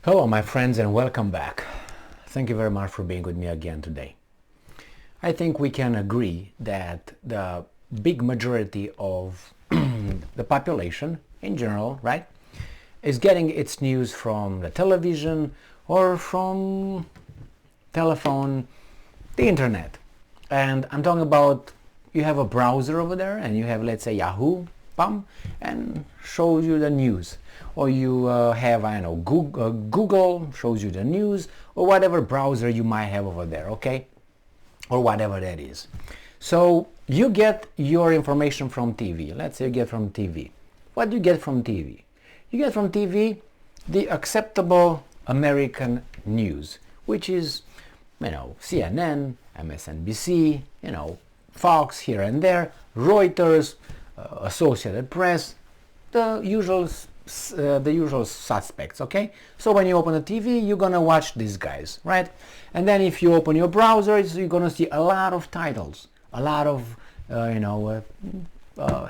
Hello my friends and welcome back. Thank you very much for being with me again today. I think we can agree that the big majority of the population in general, right, is getting its news from the television or from telephone, the internet. And I'm talking about you have a browser over there and you have, let's say, Yahoo, and shows you the news. Or you have, I don't know, Google shows you the news, or whatever browser you might have over there, okay? Or whatever that is. So you get your information from TV. Let's say you get from TV. What do you get from TV? You get from TV the acceptable American news, which is, CNN, MSNBC, Fox here and there, Reuters, Associated Press, the usual suspects, okay? So when you open the TV, you're gonna watch these guys, right? And then if you open your browser, you're gonna see a lot of titles, a lot of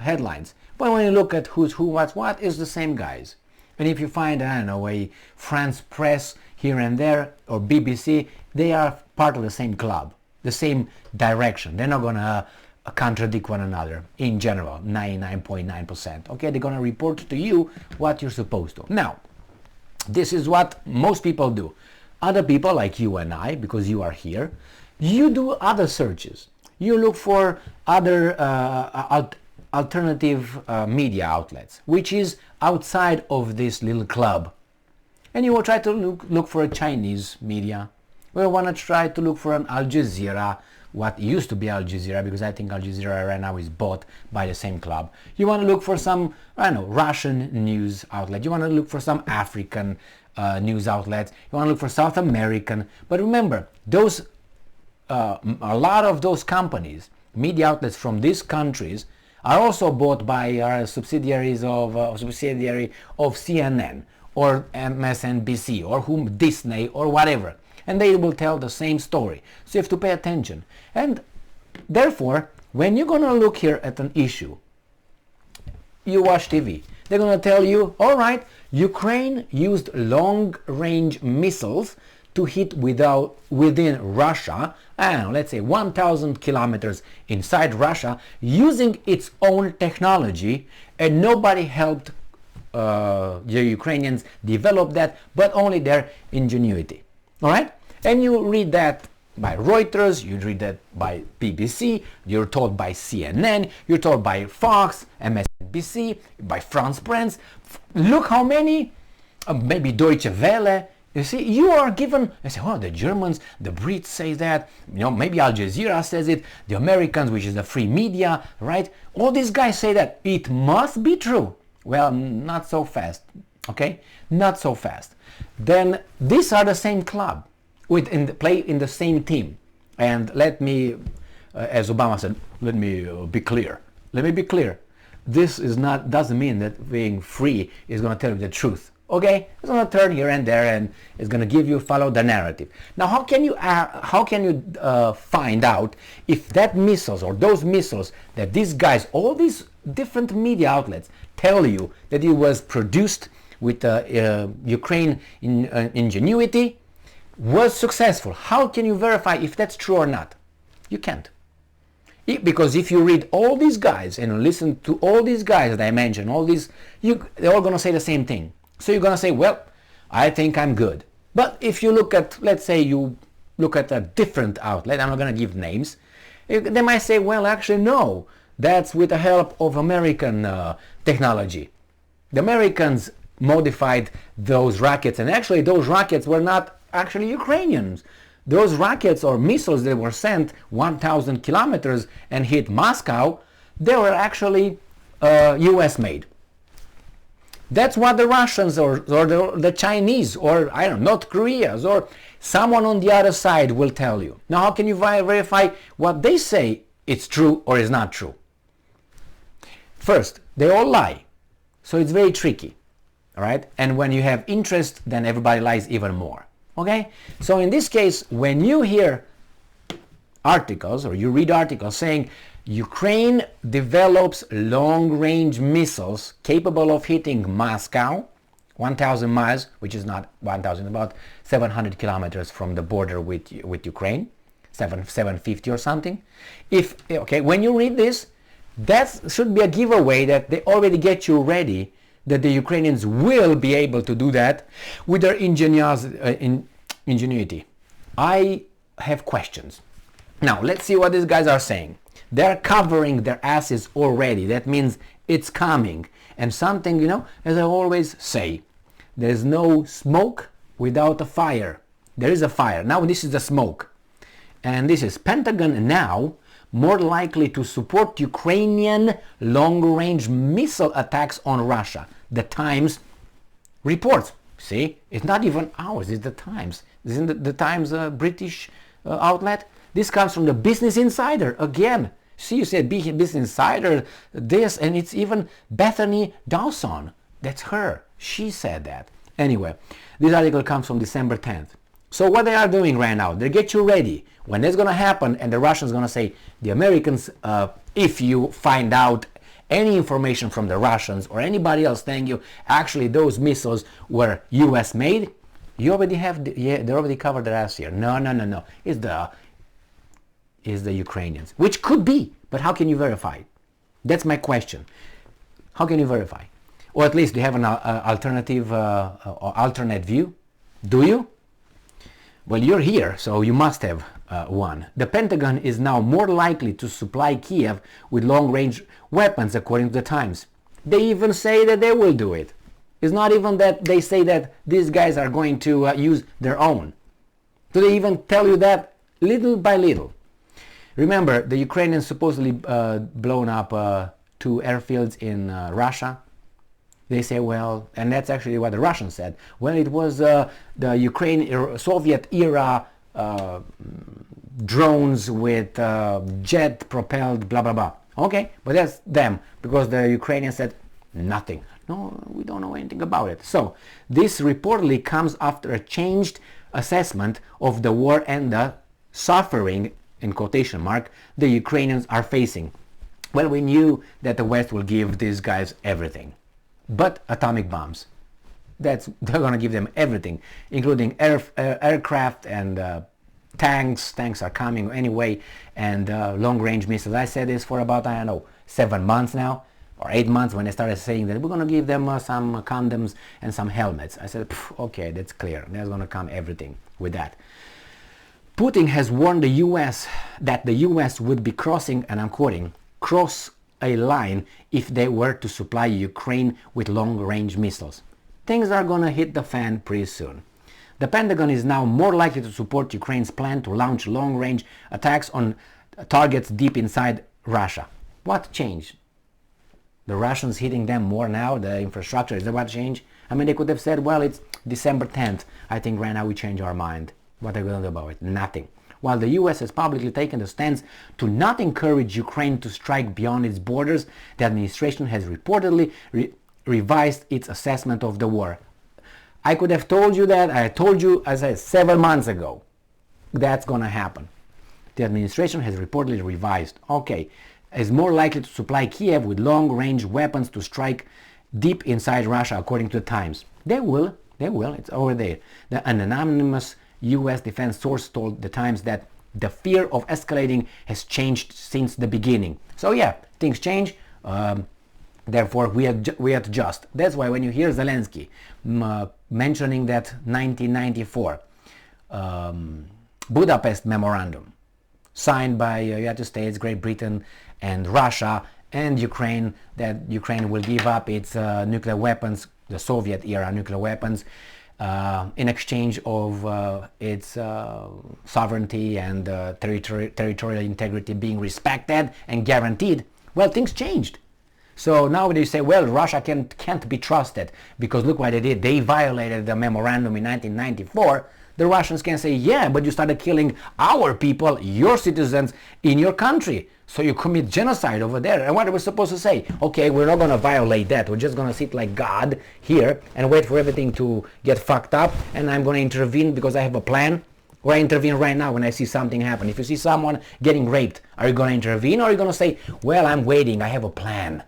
headlines. But when you look at who's who, what's what, it's the same guys. And if you find, I don't know, a France Press here and there, or BBC, they are part of the same club, the same direction. They're not gonna contradict one another in general, 99.9%. Okay, they're gonna report to you what you're supposed to. Now, this is what most people do. Other people like you and I, because you are here, you do other searches. You look for other alternative media outlets, which is outside of this little club. And you will try to look for a Chinese media. We want to try to look for an Al Jazeera, what used to be Al Jazeera, because I think Al Jazeera right now is bought by the same club. You want to look for some, Russian news outlet. You want to look for some African news outlets. You want to look for South American. But remember, those a lot of those companies, media outlets from these countries, are also bought by subsidiary of CNN or MSNBC or Disney or whatever. And they will tell the same story. So you have to pay attention. And therefore, when you're going to look here at an issue, you watch TV. They're going to tell you, all right, Ukraine used long-range missiles to hit within Russia, I don't know, let's say 1,000 kilometers inside Russia, using its own technology, and nobody helped the Ukrainians develop that, but only their ingenuity. All right? And you read that by Reuters, you read that by BBC, you're told by CNN, you're told by Fox, MSNBC, by France Press. Look how many, maybe Deutsche Welle. You see, you are given, I say, oh, the Germans, the Brits say that, maybe Al Jazeera says it, the Americans, which is the free media, right? All these guys say that it must be true. Well, not so fast, okay? Not so fast. Then these are the same club, play in the same team. And let me, as Obama said, let me be clear. Let me be clear. This doesn't mean that being free is going to tell you the truth. Okay, it's going to turn here and there, and it's going to follow the narrative. Now, how can you find out if that missiles or those missiles that these guys, all these different media outlets, tell you that it was produced with Ukraine ingenuity, was successful? How can you verify if that's true or not? You can't. Because if you read all these guys and listen to all these guys that I mentioned, they're all going to say the same thing. So you're going to say, well, I think I'm good. But if you look at, let's say you look at a different outlet, I'm not going to give names, they might say, well, actually, no, that's with the help of American technology. The Americans modified those rockets, and actually those rockets were not actually Ukrainians. Those rockets or missiles that were sent 1,000 kilometers and hit Moscow, they were actually US made. That's what the Russians or the Chinese or, I don't know, North Koreans or someone on the other side will tell you. Now, how can you verify what they say it's true or is not true? First, they all lie. So it's very tricky. All right? And when you have interest, then everybody lies even more. Okay? So in this case, when you hear articles or you read articles saying Ukraine develops long-range missiles capable of hitting Moscow 1,000 miles, which is not 1,000, about 700 kilometers from the border with Ukraine, 750 or something. When you read this, that should be a giveaway that they already get you ready, that the Ukrainians will be able to do that with their ingenuity. I have questions. Now, let's see what these guys are saying. They're covering their asses already. That means it's coming. And something, as I always say, there's no smoke without a fire. There is a fire. Now this is the smoke. And this is Pentagon now more likely to support Ukrainian long-range missile attacks on Russia. The Times reports. See, it's not even ours, it's the Times. Isn't the Times a British outlet? This comes from the Business Insider again. See, you said Business Insider, this, and it's even Bethany Dawson. That's her. She said that. Anyway, this article comes from December 10th. So what they are doing right now, they get you ready. When that's going to happen, and the Russians going to say, the Americans, if you find out any information from the Russians or anybody else telling you, actually those missiles were US made, you already have, they already covered their ass here. No. It's the Ukrainians, which could be, but how can you verify? That's my question. How can you verify? Or at least do you have an alternative or alternate view? Do you? Well, you're here, so you must have one. The Pentagon is now more likely to supply Kiev with long-range weapons, according to the Times. They even say that they will do it. It's not even that they say that these guys are going to use their own. Do they even tell you that little by little? Remember, the Ukrainians supposedly blown up 2 airfields in Russia. They say, well, and that's actually what the Russians said. Well, it was the Soviet era drones with jet-propelled blah, blah, blah. Okay, but that's them, because the Ukrainians said nothing. No, we don't know anything about it. So this reportedly comes after a changed assessment of the war and the suffering, in quotation mark, the Ukrainians are facing. Well, we knew that the West will give these guys everything. But atomic bombs. They're going to give them everything, including aircraft and tanks. Tanks are coming anyway, and long-range missiles. I said this for about, 7 months now, or 8 months, when they started saying that we're going to give them some condoms and some helmets. I said, okay, that's clear. There's going to come everything with that. Putin has warned the U.S. that the U.S. would be crossing, and I'm quoting, cross a line if they were to supply Ukraine with long-range missiles. Things are going to hit the fan pretty soon. The Pentagon is now more likely to support Ukraine's plan to launch long-range attacks on targets deep inside Russia. What changed? The Russians hitting them more now? The infrastructure, is that what changed? I mean, they could have said, well, it's December 10th. I think right now we change our mind. What are we going to do about it? Nothing. While the US has publicly taken the stance to not encourage Ukraine to strike beyond its borders, the administration has reportedly revised its assessment of the war. I could have told you that. I told you, as I said, 7 months ago, that's going to happen. The administration has reportedly revised. Okay, is more likely to supply Kiev with long-range weapons to strike deep inside Russia, according to the Times. They will. It's over there. An anonymous U.S. defense source told the Times that the fear of escalating has changed since the beginning. So yeah, things change. Therefore, we adjust. That's why when you hear Zelensky mentioning that 1994 Budapest Memorandum signed by United States, Great Britain, and Russia and Ukraine, that Ukraine will give up its nuclear weapons, the Soviet-era nuclear weapons, in exchange of its sovereignty and territorial integrity being respected and guaranteed. Well, things changed. So now they say, well, Russia can't be trusted because look what they did. They violated the memorandum in 1994. The Russians can say, yeah, but you started killing our people, your citizens, in your country. So you commit genocide over there. And what are we supposed to say? Okay, we're not going to violate that. We're just going to sit like God here and wait for everything to get fucked up. And I'm going to intervene because I have a plan. Or I intervene right now when I see something happen. If you see someone getting raped, are you going to intervene? Or are you going to say, well, I'm waiting. I have a plan.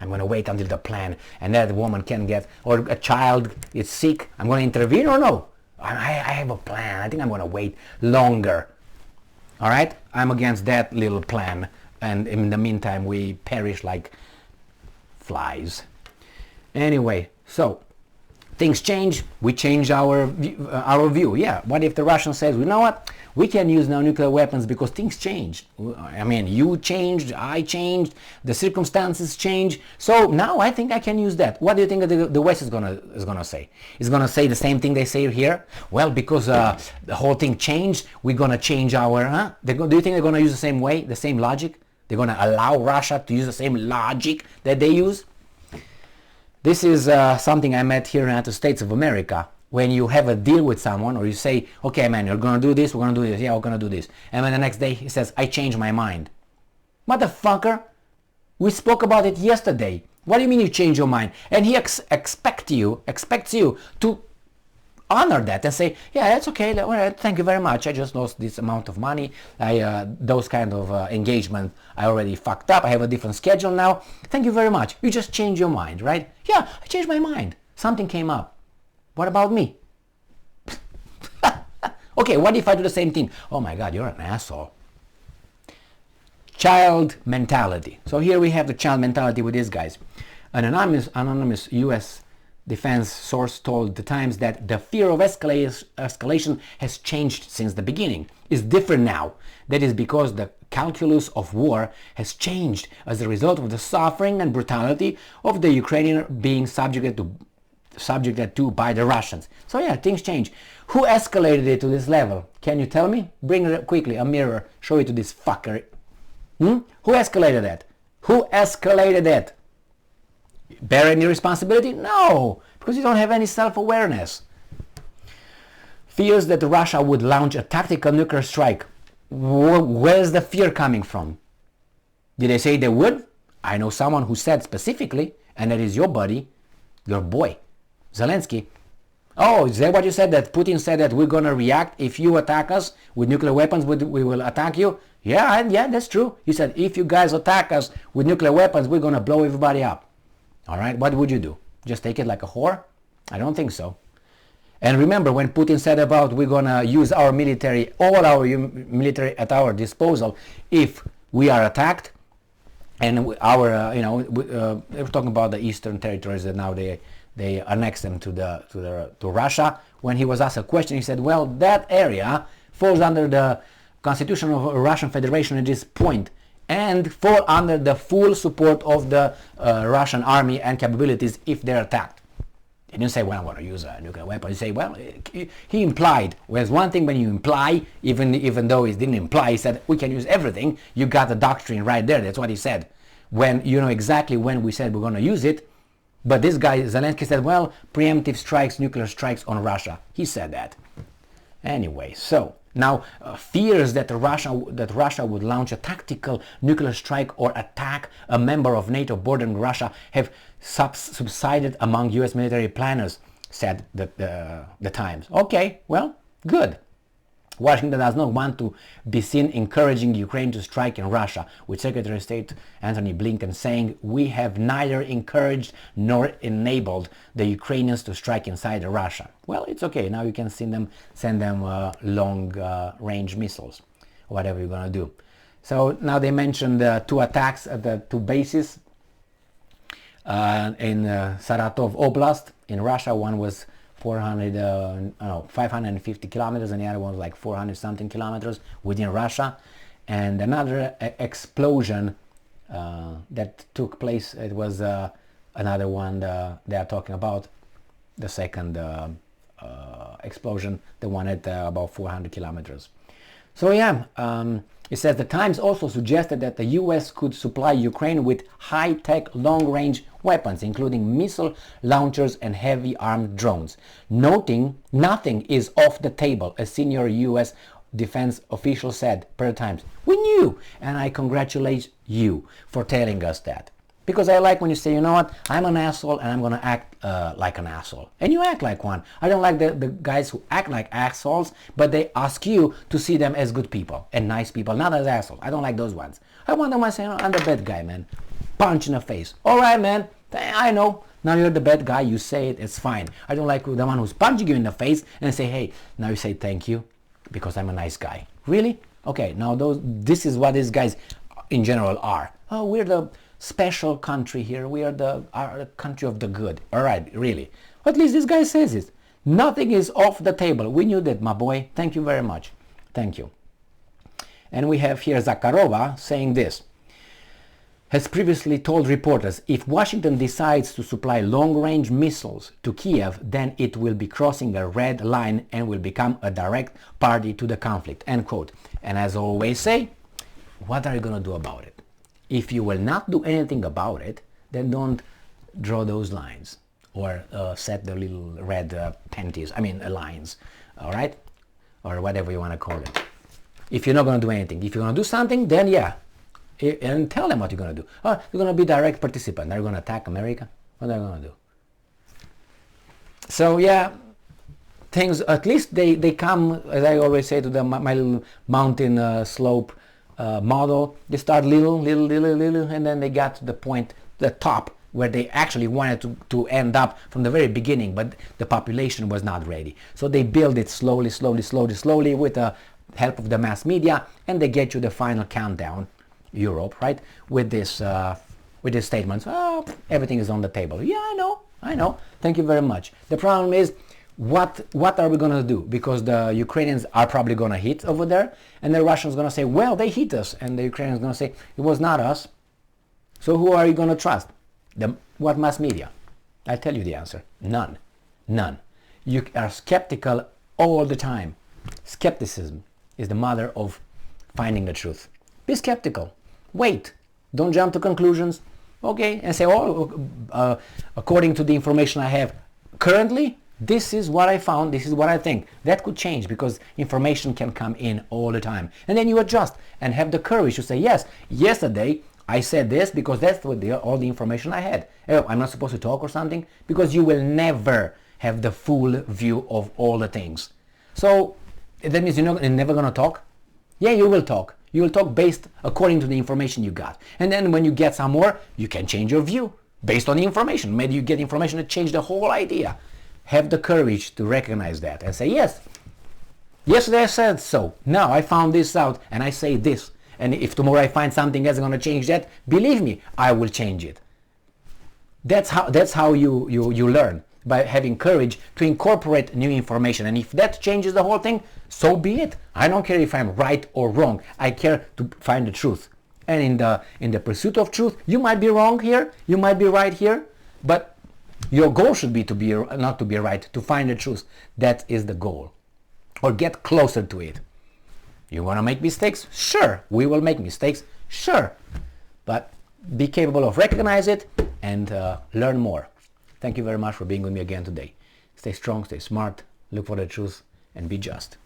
I'm going to wait until the plan and that woman can get, or a child is sick, I'm going to intervene or no? I have a plan. I think I'm going to wait longer. All right? I'm against that little plan. And in the meantime, we perish like flies. Anyway, so things change. We change our view. Yeah, what if the Russian says, you know what? We can use now nuclear weapons because things changed. I mean, you changed, I changed, the circumstances change. So now I think I can use that. What do you think the West is gonna say? It's gonna say the same thing they say here? Well, because the whole thing changed, we're gonna change our. Do you think they're gonna use the same way, the same logic? They're gonna allow Russia to use the same logic that they use? This is something I met here in the United States of America. When you have a deal with someone, or you say, okay man, you're gonna do this, we're gonna do this, yeah, we're gonna do this. And then the next day he says, I changed my mind. Motherfucker, we spoke about it yesterday. What do you mean you change your mind? And he expects you to honor that and say, yeah, that's okay, all right, thank you very much. I just lost this amount of money. Those kind of engagement, I already fucked up. I have a different schedule now. Thank you very much. You just changed your mind, right? Yeah, I changed my mind. Something came up. What about me? Okay, what if I do the same thing? Oh my God, you're an asshole. Child mentality. So here we have the child mentality with these guys. An anonymous U.S. defense source told the Times that the fear of escalation has changed since the beginning. It's different now. That is because the calculus of war has changed as a result of the suffering and brutality of the Ukrainian being subjugated to by the Russians. So yeah, things change. Who escalated it to this level? Can you tell me? Bring quickly a mirror, show it to this fucker. Who escalated that? Who escalated that? Bear any responsibility? No, because you don't have any self-awareness. Fears that Russia would launch a tactical nuclear strike. Where's the fear coming from? Did they say they would? I know someone who said specifically, and that is your buddy, your boy, Zelensky. Oh, is that what you said? That Putin said that we're going to react if you attack us with nuclear weapons, we will attack you? Yeah, that's true. He said, if you guys attack us with nuclear weapons, we're going to blow everybody up. All right, what would you do? Just take it like a whore? I don't think so. And remember when Putin said about we're going to use our military, all our military at our disposal if we are attacked, and our, they were talking about the eastern territories that now they annexed them to Russia. When he was asked a question, he said, well, that area falls under the Constitution of the Russian Federation at this point and fall under the full support of the Russian army and capabilities if they're attacked. He didn't say, well, I'm going to use a nuclear weapon. He said, well, he implied. Whereas one thing when you imply, even though he didn't imply, he said, we can use everything. You got the doctrine right there. That's what he said. When you know exactly when we said we're going to use it. But this guy, Zelensky, said, well, preemptive strikes, nuclear strikes on Russia. He said that. Anyway, so now fears that Russia would launch a tactical nuclear strike or attack a member of NATO bordering Russia have subsided among U.S. military planners, said the Times. Okay, well, good. Washington does not want to be seen encouraging Ukraine to strike in Russia, with Secretary of State Antony Blinken saying, we have neither encouraged nor enabled the Ukrainians to strike inside Russia. Well, it's okay. Now you can send them long-range missiles, whatever you're going to do. So now they mentioned two attacks at the two bases in Saratov Oblast in Russia. One was 550 kilometers, and the other one was like 400 something kilometers within Russia. And another explosion that took place, it was another one they are talking about, the second explosion, the one at about 400 kilometers. So yeah, it says the Times also suggested that the US could supply Ukraine with high-tech long-range weapons, including missile launchers and heavy armed drones, noting nothing is off the table, a senior US defense official said per Times. We knew, and I congratulate you for telling us that. Because I like when you say, you know what, I'm an asshole and I'm going to act like an asshole. And you act like one. I don't like the guys who act like assholes, but they ask you to see them as good people and nice people, not as assholes. I don't like those ones. I want them to say, I'm the bad guy, man. punch in the face. All right, man, I know. Now you're the bad guy, you say it, it's fine. I don't like the one who's punching you in the face and say, hey, now you say thank you because I'm a nice guy. Really? Okay, now this is what these guys in general are. Oh, we're the special country here. We are the country of the good. All right, really. At least this guy says it. Nothing is off the table. We knew that, my boy. Thank you very much. Thank you. And we have here Zakharova saying this. Has previously told reporters, if Washington decides to supply long-range missiles to Kiev, then it will be crossing a red line and will become a direct party to the conflict, end quote. And as I always say, what are you going to do about it? If you will not do anything about it, then don't draw those lines or set the little red lines, all right? Or whatever you want to call it. If you're not going to do anything, if you're going to do something, then yeah. And tell them what you're going to do. Oh, you're going to be direct participant. Are you going to attack America? What are you going to do? So yeah, things, at least they come, as I always say to them, my little mountain slope model. They start little, and then they got to the point, the top, where they actually wanted to end up from the very beginning, but the population was not ready. So they build it slowly with the help of the mass media, and they get you the final countdown. Europe, right? With this statement, oh, everything is on the table. Yeah, I know. Thank you very much. The problem is, what are we gonna do? Because the Ukrainians are probably gonna hit over there, and the Russians gonna say, well, they hit us, and the Ukrainians gonna say it was not us. So who are you gonna trust? What mass media? I'll tell you the answer. None. You are skeptical all the time. Skepticism is the mother of finding the truth. Be skeptical. Wait. Don't jump to conclusions. Okay, and say, according to the information I have currently, this is what I found, this is what I think. That could change because information can come in all the time. And then you adjust and have the courage to say, yes, yesterday I said this because that's what all the information I had. Oh, I'm not supposed to talk or something, because you will never have the full view of all the things. So that means you're never going to talk? Yeah, you will talk. You will talk based according to the information you got. And then when you get some more, you can change your view based on the information. Maybe you get information that changed the whole idea. Have the courage to recognize that and say, yes, yesterday I said so. Now I found this out and I say this. And if tomorrow I find something that's going to change that, believe me, I will change it. That's how you learn, by having courage to incorporate new information. And if that changes the whole thing, so be it. I don't care if I'm right or wrong. I care to find the truth. And in the pursuit of truth, you might be wrong here, you might be right here, but your goal should be not to be right, to find the truth. That is the goal. Or get closer to it. You want to make mistakes? Sure, we will make mistakes. Sure. But be capable of recognize it and learn more. Thank you very much for being with me again today. Stay strong, stay smart, look for the truth, and be just.